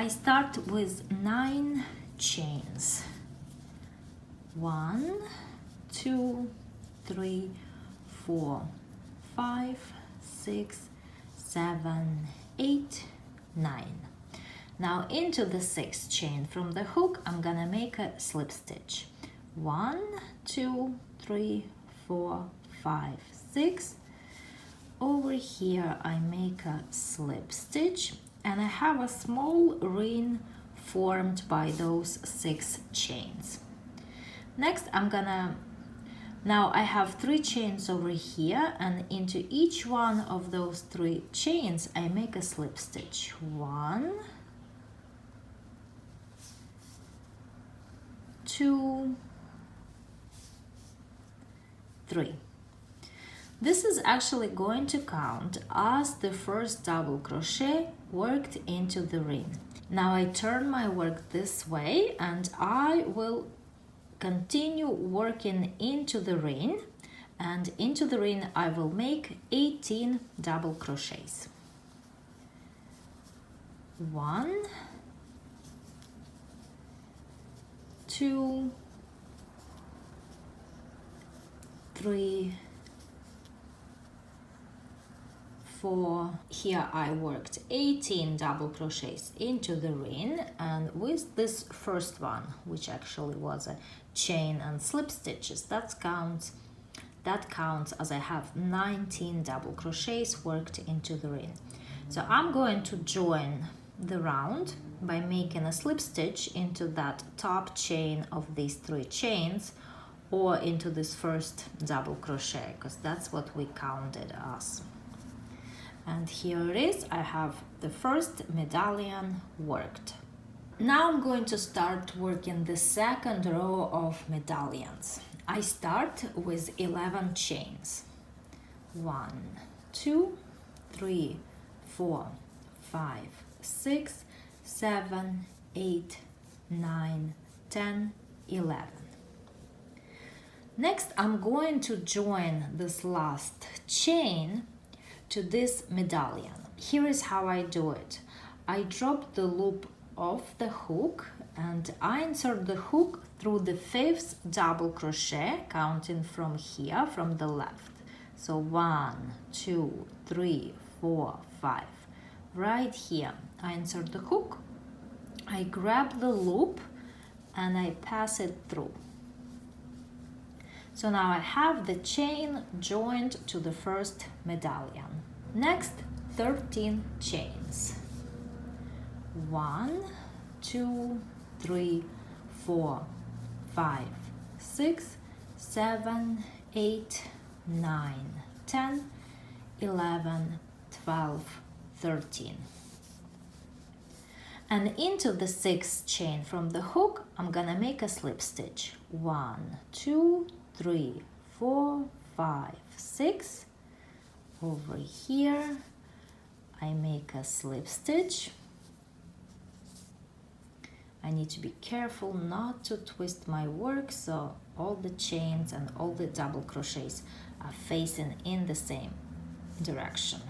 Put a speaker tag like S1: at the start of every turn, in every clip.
S1: I start with 9 chains. 1, 2, 3, 4, 5, 6, 7, 8, 9. Now into the 6th chain from the hook, I'm gonna make a slip stitch. 1, 2, 3, 4, 5, 6. Over here I make a slip stitch and I have a small ring formed by those 6 chains. Next now I have 3 chains over here, and into each one of those 3 chains I make a slip stitch. 1, 2, 3. This is actually going to count as the first double crochet worked into the ring. Now I turn my work this way and I will continue working into the ring, and into the ring I will make 18 double crochets. 1, 2, 3, 4. Here I worked 18 double crochets into the ring, and with this first one, which actually was a chain and slip stitches, that counts as I have 19 double crochets worked into the ring. So I'm going to join the round by making a slip stitch into that top chain of these 3 chains, or into this first double crochet, because that's what we counted as. And here it is, I have the first medallion worked. Now I'm going to start working the second row of medallions. I start with 11 chains. 1, 2, 3, 4, 5, 6, 7, 8, 9, 10, 11. Next, I'm going to join this last chain to this medallion. Here is how I do it. I drop the loop off the hook and I insert the hook through the 5th double crochet, counting from here, from the left. So 1, 2, 3, 4, 5. Right here, I insert the hook, I grab the loop and I pass it through. So now I have the chain joined to the first medallion. Next, 13 chains. 1, 2, 3, 4, 5, 6, 7, 8, 9, 10, 11, 12, 13. And into the 6th chain from the hook, I'm gonna make a slip stitch. 1, 2, 3, 4, 5, 6. Over here, I make a slip stitch. I need to be careful not to twist my work, so all the chains and all the double crochets are facing in the same direction.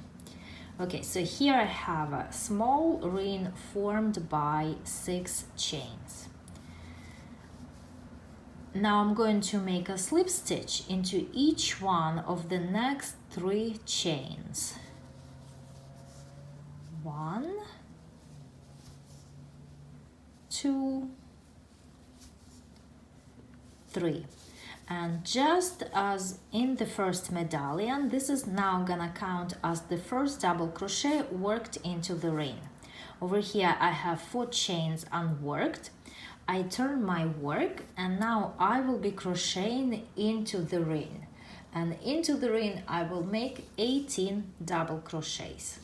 S1: Okay, so here I have a small ring formed by 6 chains. Now I'm going to make a slip stitch into each one of the next 3 chains. 1, 2, 3. And just as in the first medallion, this is now gonna count as the first double crochet worked into the ring. Over here I have 4 chains unworked. I turn my work and now I will be crocheting into the ring. And into the ring I will make 18 double crochets.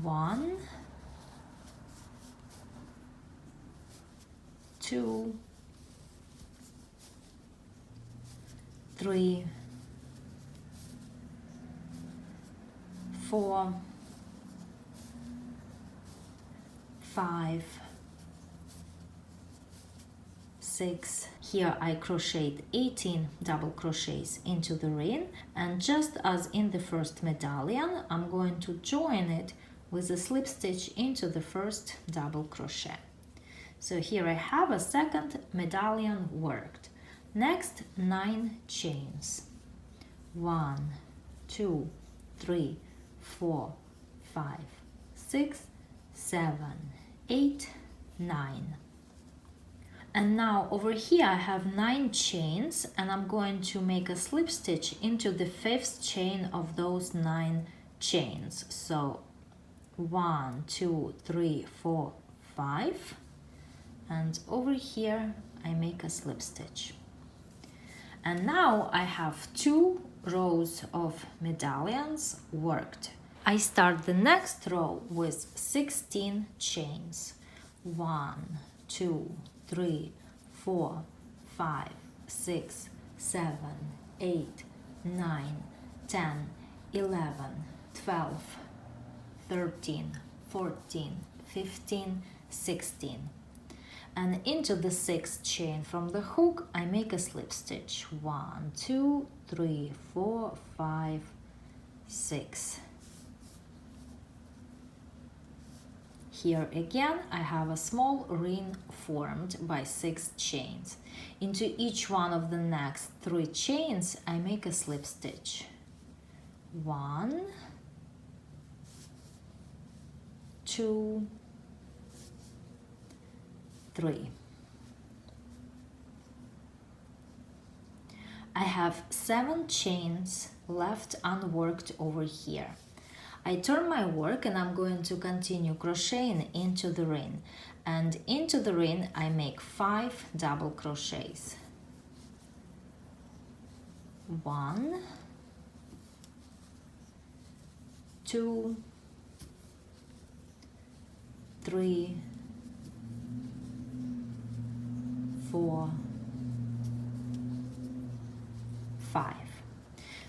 S1: 1, 2, 3, 4, 5, 6. Here I crocheted 18 double crochets into the ring, and just as in the first medallion, I'm going to join it with a slip stitch into the first double crochet. So here I have a second medallion worked. Next, 9 chains. 1, 2, 3, 4, 5, 6, 7, 8, 9. And now over here I have 9 chains, and I'm going to make a slip stitch into the 5th chain of those 9 chains. So 1, 2, 3, 4, 5, and over here I make a slip stitch. And now I have 2 rows of medallions worked. I start the next row with 16 chains. 1, 2, 3, 4, 5, 6, 7, 8, 9, 10, 11, 12, 13, 14, 15, 16. And into the 6th chain from the hook I make a slip stitch. 1, 2, 3, 4, 5, 6. Here again I have a small ring formed by 6 chains. Into each one of the next 3 chains I make a slip stitch. 1, 2, 3. I have 7 chains left unworked over here. I turn my work and I'm going to continue crocheting into the ring. And into the ring I make 5 double crochets. 1, 2, 3, 4, 5.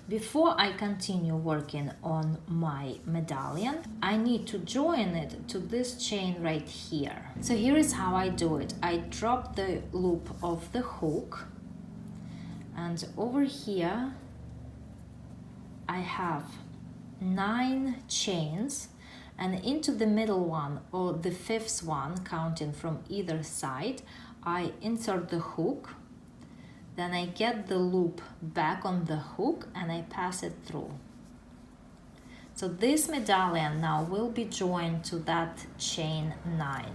S1: Before I continue working on my medallion, I need to join it to this chain right here. So here is how I do it. I drop the loop of the hook, and over here I have 9 chains, and into the middle one, or the 5th one, counting from either side, I insert the hook. Then I get the loop back on the hook and I pass it through. So this medallion now will be joined to that chain 9.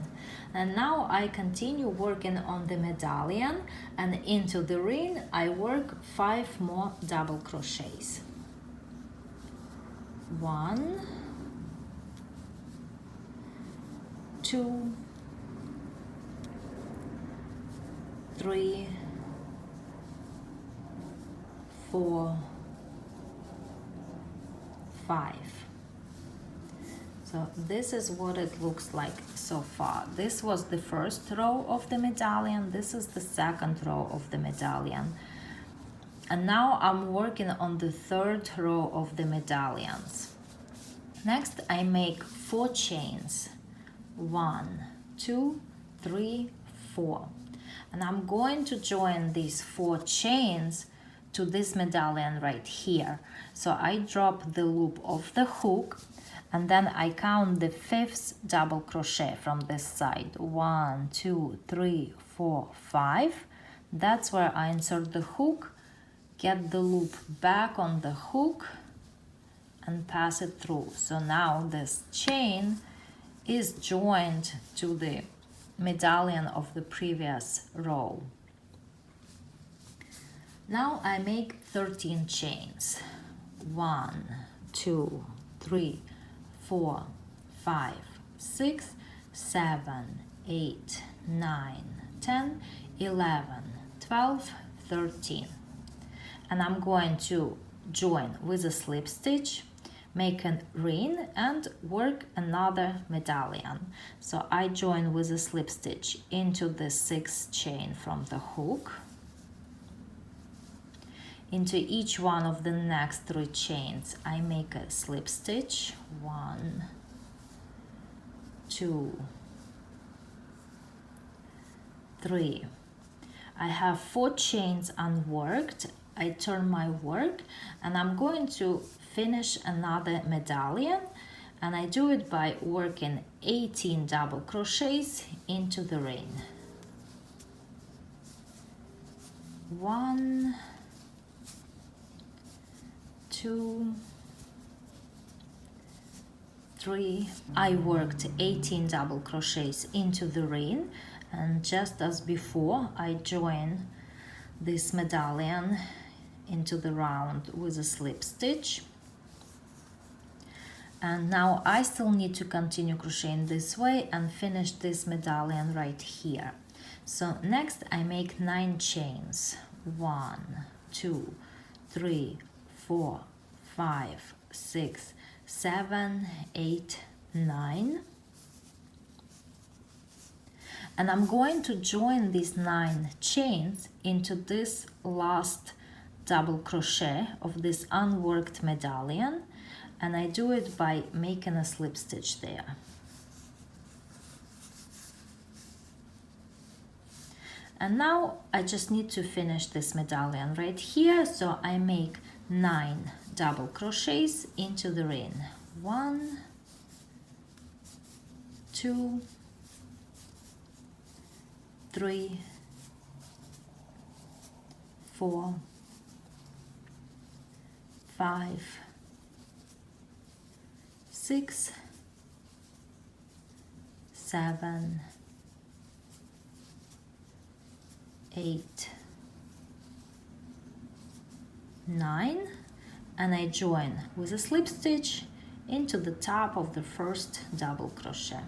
S1: And now I continue working on the medallion, and into the ring I work 5 more double crochets. 1, 2, 3, 4, 5. So this is what it looks like so far. This was the first row of the medallion. This is the second row of the medallion. And now I'm working on the 3rd row of the medallions. Next I make 4 chains. 1, 2, 3, 4. And I'm going to join these 4 chains to this medallion right here. So I drop the loop of the hook, and then I count the 5th double crochet from this side. 1, 2, 3, 4, 5. That's where I insert the hook, get the loop back on the hook, and pass it through. So now this chain is joined to the medallion of the previous row. Now I make 13 chains. 1, 2, 3, 4, 5, 6, 7, 8, 9, 10, 11, 12, 13. And I'm going to join with a slip stitch, make a ring, and work another medallion. So I join with a slip stitch into the 6th chain from the hook. Into each one of the next 3 chains I make a slip stitch. 1, 2, 3. I have 4 chains unworked. I turn my work and I'm going to finish another medallion, and I do it by working 18 double crochets into the ring. 1, 2, 3. I worked 18 double crochets into the ring, and just as before, I join this medallion into the round with a slip stitch. And now I still need to continue crocheting this way and finish this medallion right here. So next I make 9 chains. 1, 2, 3, 4, 5, 6, 7, 8, 9. And I'm going to join these 9 chains into this last double crochet of this unworked medallion, and I do it by making a slip stitch there. And now I just need to finish this medallion right here, so I make 9 double crochets into the ring. 1, 2, 3, 4, 5, 6, 7, 8, 9, and I join with a slip stitch into the top of the first double crochet.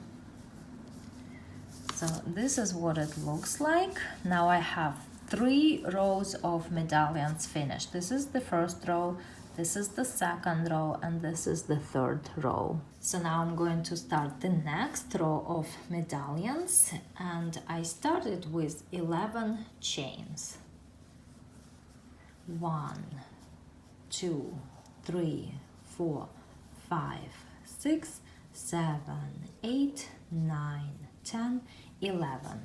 S1: So this is what it looks like. Now I have 3 rows of medallions finished. This is the first row, this is the second row, and this is the third row. So now I'm going to start the next row of medallions, and I started with 11 chains. 1, 2, 3, 4, 5, 6, 7, 8, 9, 10, 11.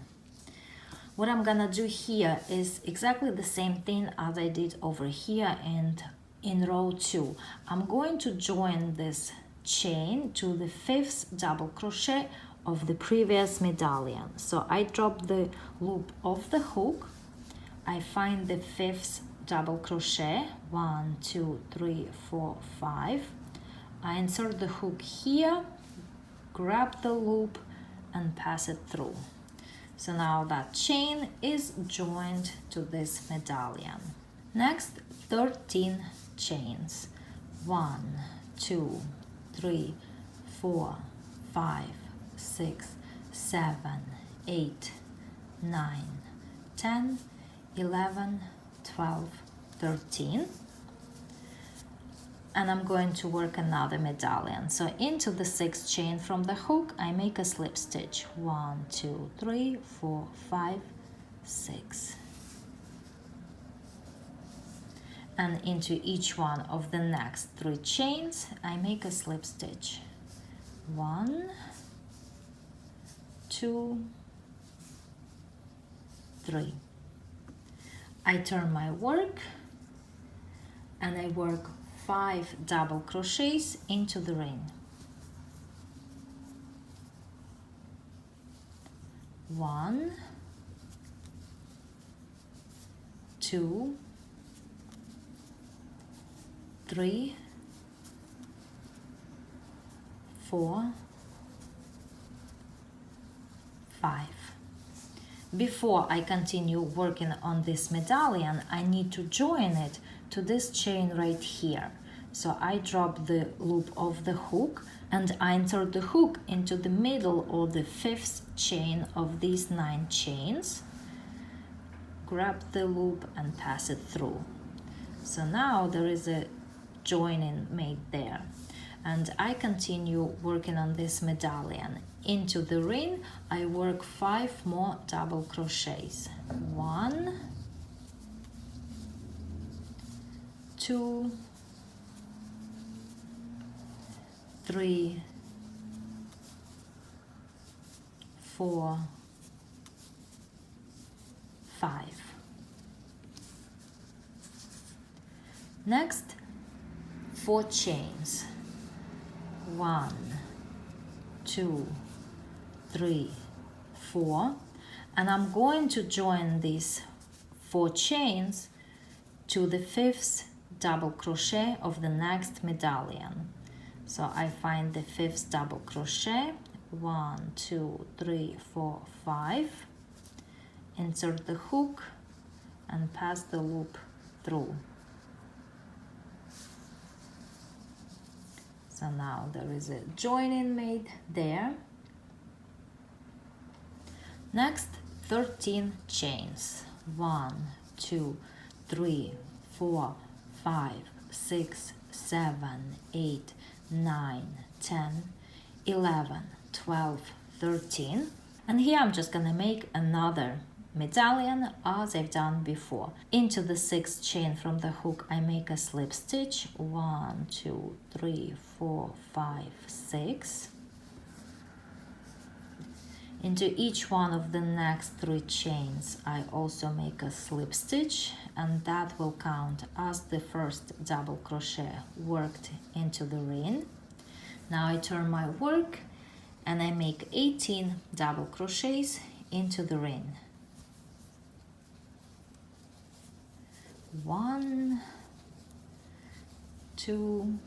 S1: What I'm gonna do here is exactly the same thing as I did over here and in row 2. I'm going to join this chain to the 5th double crochet of the previous medallion. So I drop the loop of the hook, I find the 5th double crochet, 1, 2, 3, 4, 5. I insert the hook here, grab the loop and pass it through. So now that chain is joined to this medallion. Next, 13 chains. 1, 2, 3, 4, 5, 6, 7, 8, 9, 10, 11, 12, 13. And I'm going to work another medallion. So into the 6th chain from the hook, I make a slip stitch. 1, 2, 3, 4, 5, 6. And into each one of the next 3 chains, I make a slip stitch. 1, 2, 3. I turn my work and I work 5 double crochets into the ring. 1, 2, 3, 4, 5. Before I continue working on this medallion, I need to join it to this chain right here. So I drop the loop of the hook and I insert the hook into the middle or the 5th chain of these 9 chains, grab the loop and pass it through. So now there is a joining made there, and I continue working on this medallion. Into the ring I work 5 more double crochets. 1, 2, 3, 4, 5. Next, 4 chains. 1, 2, 3, 4, and I'm going to join these 4 chains to the 5th double crochet of the next medallion. So I find the 5th double crochet, 1, 2, 3, 4, 5, insert the hook and pass the loop through. So now there is a joining made there. Next, 13 chains. 1, 2, 3, 4, 5, 6, 7, 8, 9, 10, 11, 12, 13. And here I'm just gonna make another medallion as I've done before. Into the 6th chain from the hook, I make a slip stitch. 1, 2, 3, 4, 5, 6. Into each one of the next 3 chains, I also make a slip stitch, and that will count as the first double crochet worked into the ring. Now I turn my work and I make 18 double crochets into the ring. 1, 2,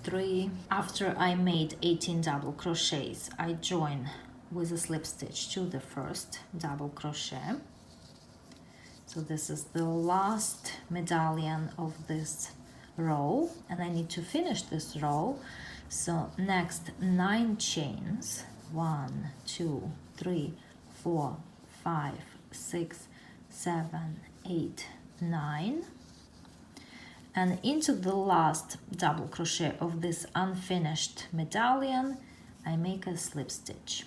S1: 3. After I made 18 double crochets, I join with a slip stitch to the first double crochet. So this is the last medallion of this row, and I need to finish this row. So next 9 chains. 1, 2, 3, 4, 5, 6, 7, 8, 9. And into the last double crochet of this unfinished medallion, I make a slip stitch.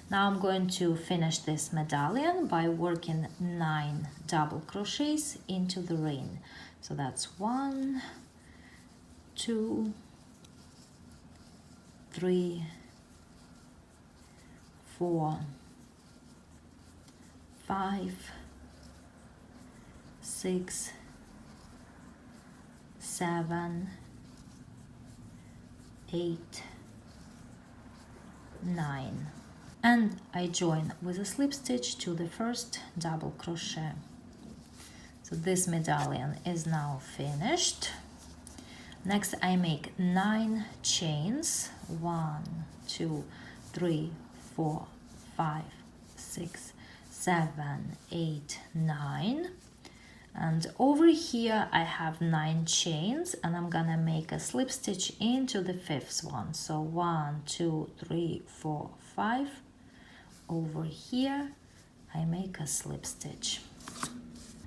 S1: Now I'm going to finish this medallion by working 9 double crochets into the ring. So that's 1, 2, 3, 4, 5, 6, 7, 8, 9, and I join with a slip stitch to the first double crochet. So this medallion is now finished. Next I make 9 chains. 1, 2, 3, 4, 5, 6, 7, 8, 9. And over here I have 9 chains, and I'm gonna make a slip stitch into the 5th one. So 1, 2, 3, 4, 5. Over here I make a slip stitch.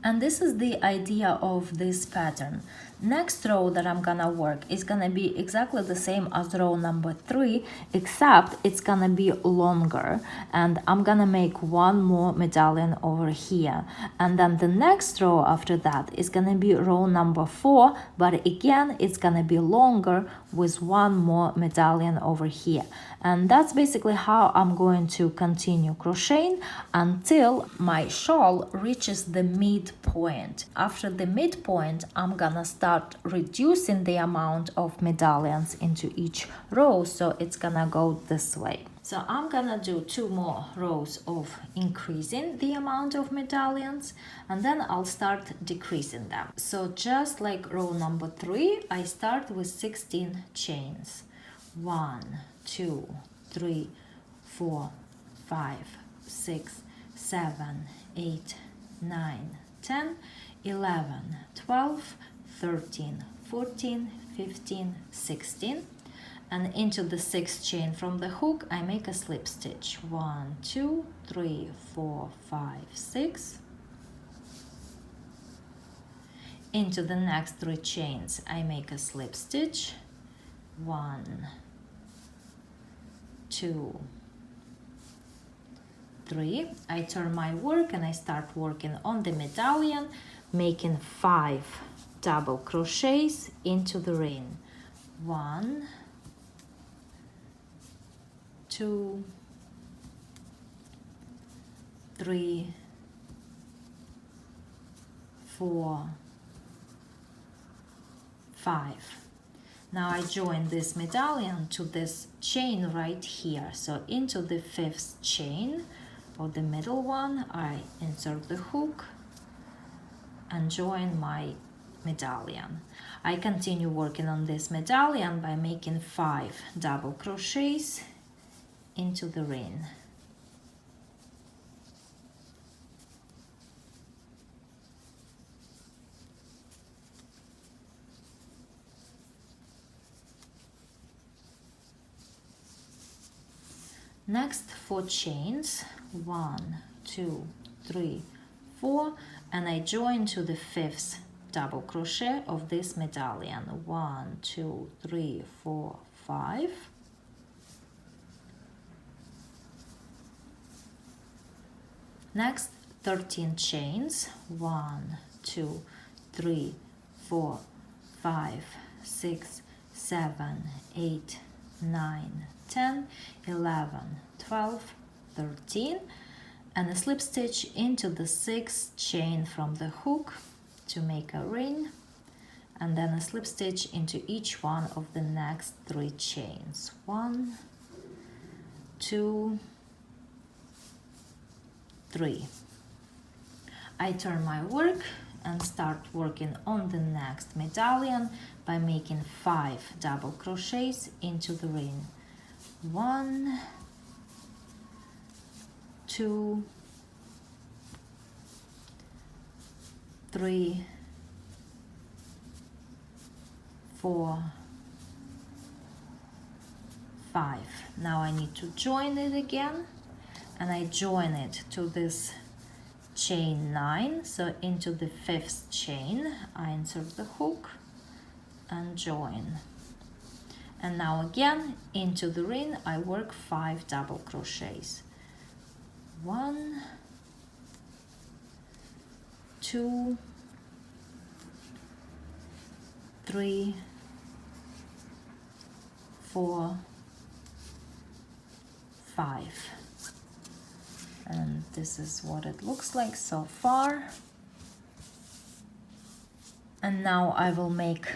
S1: And this is the idea of this pattern. Next row that I'm gonna work is gonna be exactly the same as row number 3, except it's gonna be longer, and I'm gonna make 1 more medallion over here. And then the next row after that is gonna be row number 4, but again it's gonna be longer with 1 more medallion over here. And that's basically how I'm going to continue crocheting until my shawl reaches the midpoint. After the midpoint, I'm gonna start reducing the amount of medallions into each row, so it's gonna go this way. So I'm gonna do 2 more rows of increasing the amount of medallions, and then I'll start decreasing them. So just like row number 3, I start with 16 chains. 1, 2, 3, 4, 5, 6, 7, 8, 9, 10, 11, 12, 13, 14, 15, 16. And into the 6th chain from the hook, I make a slip stitch. 1, 2, 3, 4, 5, 6. Into the next 3 chains, I make a slip stitch. 1, 2, 3. I turn my work and I start working on the medallion, making 5 double crochets into the ring. 1, 2, 3, 4, 5. Now I join this medallion to this chain right here. So into the 5th chain, or the middle one, I insert the hook and join my medallion. I continue working on this medallion by making 5 double crochets into the ring. Next 4 chains, 1, 2, 3, 4, and I join to the 5th double crochet of this medallion. 1, 2, 3, 4, 5. Next 13 chains, 1, 2, 3, 4, 5, 6, 7, 8, 9, 10, 11, 12, 13, and a slip stitch into the 6th chain from the hook to make a ring, and then a slip stitch into each one of the next 3 chains. 1, 2, 3. I turn my work and start working on the next medallion by making 5 double crochets into the ring. 1, 2, 3, 4, 5. Now I need to join it again, and I join it to this chain 9. So into the 5th chain I insert the hook and join, and now again into the ring I work 5 double crochets. 1, 2, 3, 4, 5. And this is what it looks like so far. And now I will make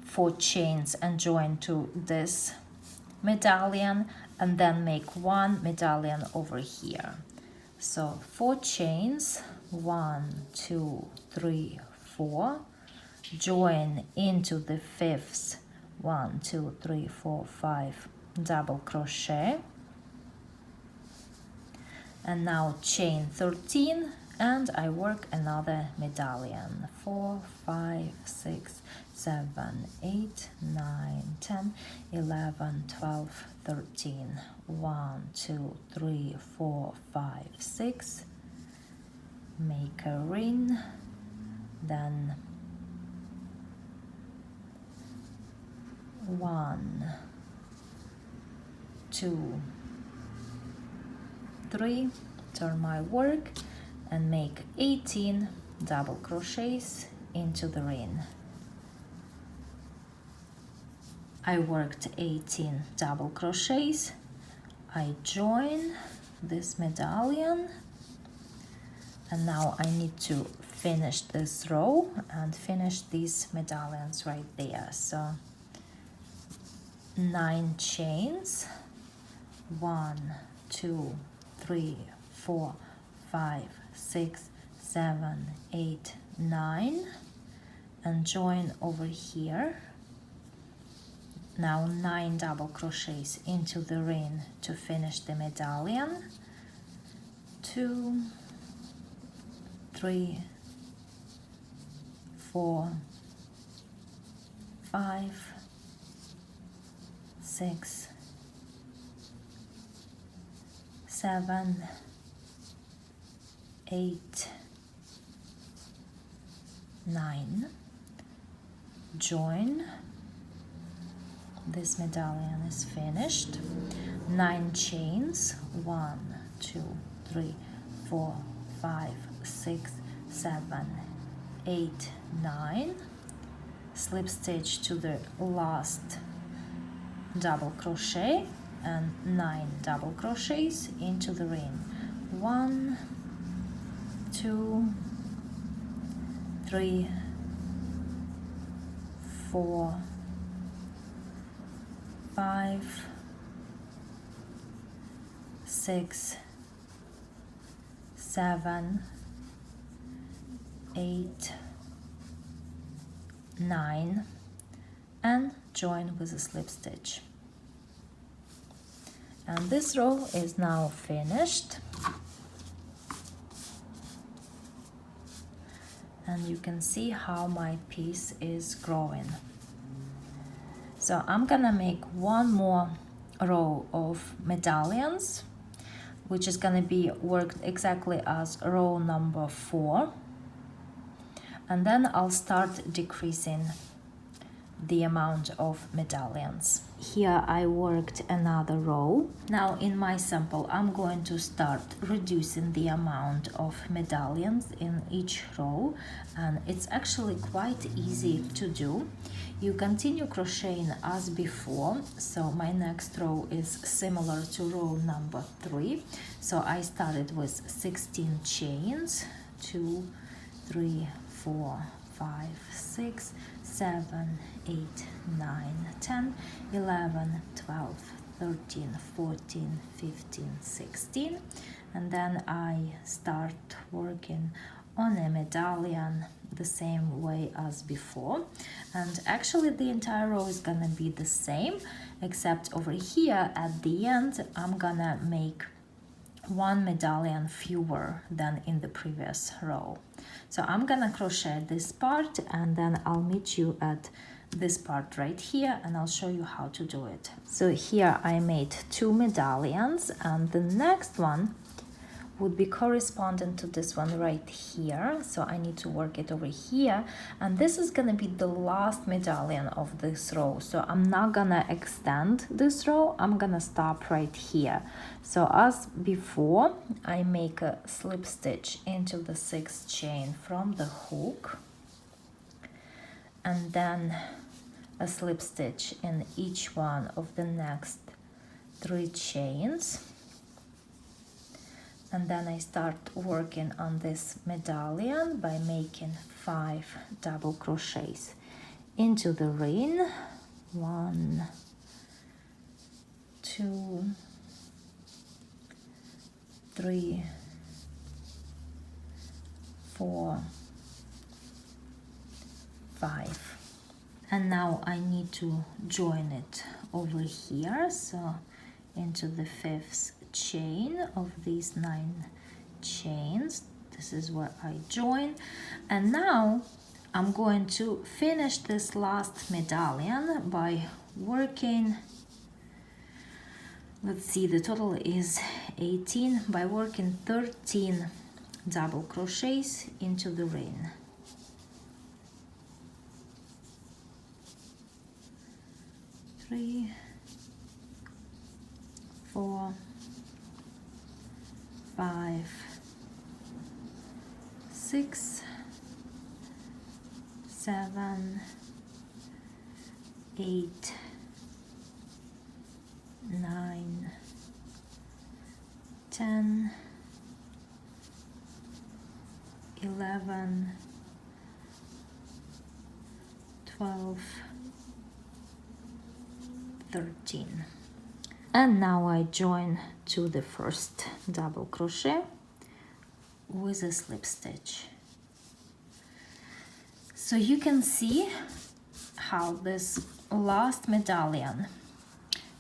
S1: 4 chains and join to this medallion, and then make 1 medallion over here. So 4 chains, 1, 2, 3, 4, join into the 5th, 1, 2, 3, 4, 5 double crochet, and now chain 13, and I work another medallion. 4, 5, 6, 7, 8, 9, 10, 11, 12, 13. 1, 2, 3, 4, 5, 6. Make a ring, then 1, 2, 3, turn my work and make 18 double crochets into the ring. I worked 18 double crochets. I join this medallion, and now I need to finish this row and finish these medallions right there. So 9 chains, 1, 2, 3, 4, 5, 6, 7, 8, 9, and join over here. Now 9 double crochets into the ring to finish the medallion. 2, 3, 4, 5, 6, 7, 8, 9. Join. This medallion is finished. 9 chains, 1, 2, 3, 4, 5, 6, 7, 8, 9. Slip stitch to the last double crochet and 9 double crochets into the ring. 1, 2, 3, 4, 5, 6, 7, 8, 9, and join with a slip stitch. And this row is now finished. And you can see how my piece is growing. So I'm gonna make one more row of medallions, which is gonna be worked exactly as row number 4. And then I'll start decreasing the amount of medallions. Here I worked another row. Now in my sample I'm going to start reducing the amount of medallions in each row, and it's actually quite easy to do. You continue crocheting as before, so my next row is similar to row number 3. So I started with 16 chains, 2, 3, 4, 5, 6, 7, 8, 9, 10, 11, 12, 13, 14, 15, 16, and then I start working on a medallion the same way as before. And actually the entire row is gonna be the same, except over here at the end I'm gonna make one medallion fewer than in the previous row. So I'm gonna crochet this part and then I'll meet you at this part right here and I'll show you how to do it. So here I made 2 medallions, and the next one would be corresponding to this one right here. So I need to work it over here, and this is gonna be the last medallion of this row. So I'm not gonna extend this row, I'm gonna stop right here. So as before, I make a slip stitch into the 6th chain from the hook, and then a slip stitch in each one of the next 3 chains. And then I start working on this medallion by making 5 double crochets into the ring. 1, 2, 3, 4, 5. And now I need to join it over here, so into the 5th chain of these 9 chains. This is where I join, and now I'm going to finish this last medallion by working, let's see, the total is 18, by working 13 double crochets into the ring. 3, 4, 5, 6, 7, 8, 9, 10, 11, 12, 13. And now I join to the first double crochet with a slip stitch. So you can see how this last medallion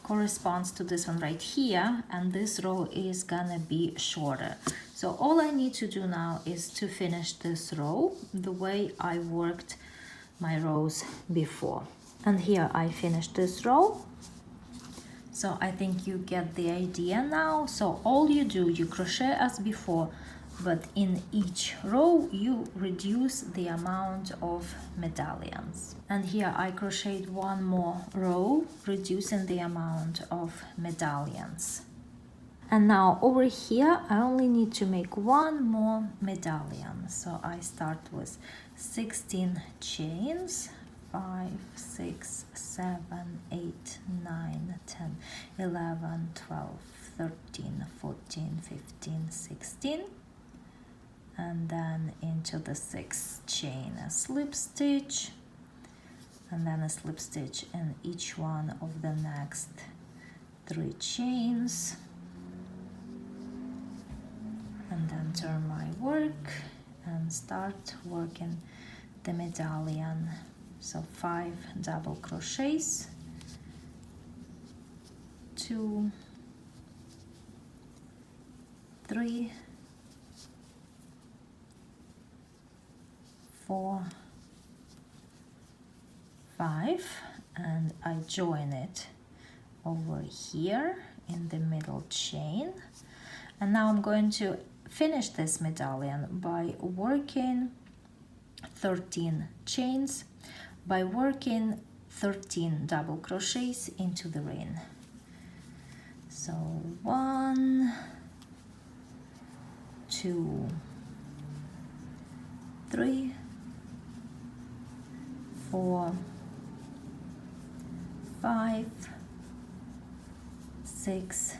S1: corresponds to this one right here, and this row is gonna be shorter. So all I need to do now is to finish this row the way I worked my rows before. And here I finished this row. So I think you get the idea now. So all you do, you crochet as before, but in each row you reduce the amount of medallions. And here I crocheted one more row, reducing the amount of medallions. And now over here I only need to make one more medallion. So I start with 16 chains. 5, 6, 7, 8, 9, 10, 11, 12, 13, 14, 15, 16. and then into the 6th chain a slip stitch, and then a slip stitch in each one of the next 3 chains, and then turn my work and start working the medallion. So 5 double crochets, 2, 3, 4, 5, and I join it over here in the middle chain. And now I'm going to finish this medallion by working 13 chains, by working 13 double crochets into the ring. So 1, 2, 3, 4, 5, 6,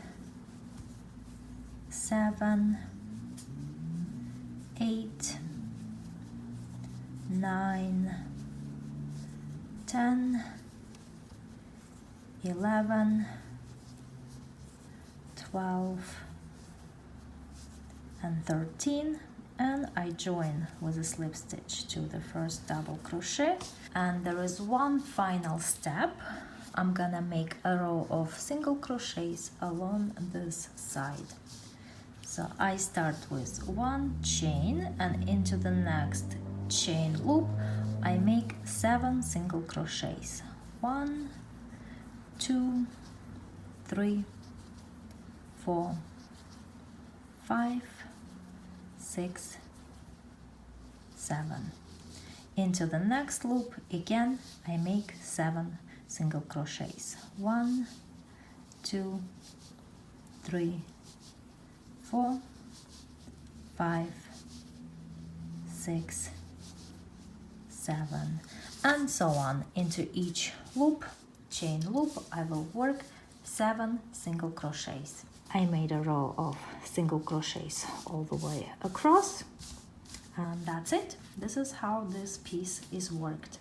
S1: 7, 8, 9, 10, 11, 12, and 13, and I join with a slip stitch to the first double crochet. And there is one final step. I'm gonna make a row of single crochets along this side. So I start with 1 chain, and into the next chain loop I make 7 single crochets. 1, 2, 3, 4, 5, 6, 7. Into the next loop again I make 7 single crochets. 1, 2, 3, 4, 5, 6, 7, and so on. Into each loop, chain loop, I will work 7 single crochets. I made a row of single crochets all the way across, and that's it. This is how this piece is worked.